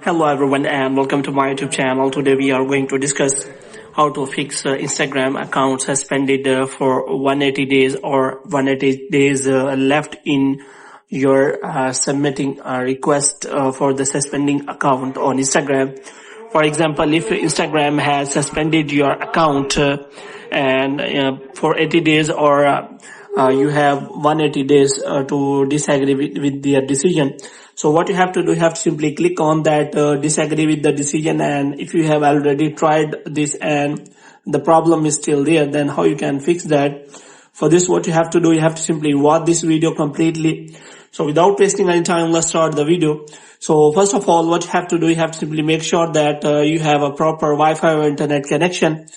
Hello everyone and welcome to my YouTube channel. Today we are going to discuss how to fix Instagram account suspended for 180 days or 180 days left in your submitting a request for the suspending account on Instagram. For example, if Instagram has suspended your account and for 80 days or you have 180 days to disagree with their decision. So what you have to do, you have to simply click on that disagree with the decision, and if you have already tried this and the problem is still there, then how you can fix that. For this, what you have to do, you have to simply watch this video completely. So without wasting any time, let's start the video. So first of all, what you have to do, you have to simply make sure that you have a proper Wi-Fi or internet connection.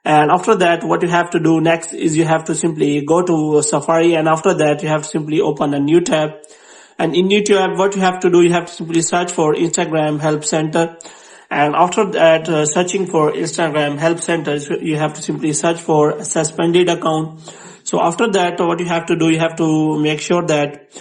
And after that, what you have to do next is you have to simply go to Safari, and after that you have to simply open a new tab. And in new tab, what you have to do, you have to simply search for Instagram Help Center. And after that, searching for Instagram Help Center, you have to simply search for a suspended account. So after that, what you have to do, you have to make sure that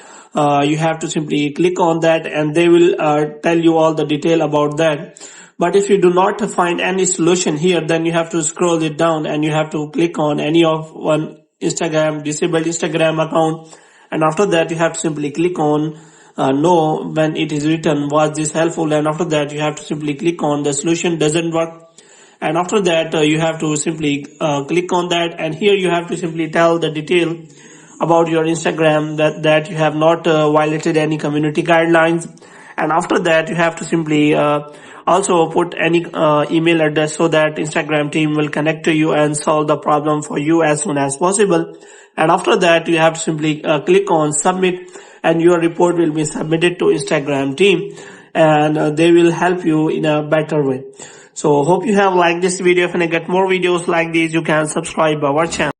you have to simply click on that, and they will tell you all the detail about that. But if you do not find any solution here, then you have to scroll it down and you have to click on any of one disabled Instagram account. And after that, you have to simply click on no when it is written, was this helpful? And after that, you have to simply click on the solution doesn't work. And after that, you have to simply click on that. And here you have to simply tell the detail about your Instagram that you have not violated any community guidelines. And after that, you have to simply also put any email address so that Instagram team will connect to you and solve the problem for you as soon as possible. And after that, you have to simply click on submit, and your report will be submitted to Instagram team, and they will help you in a better way. So hope you have liked this video. If you get more videos like these, you can subscribe our channel.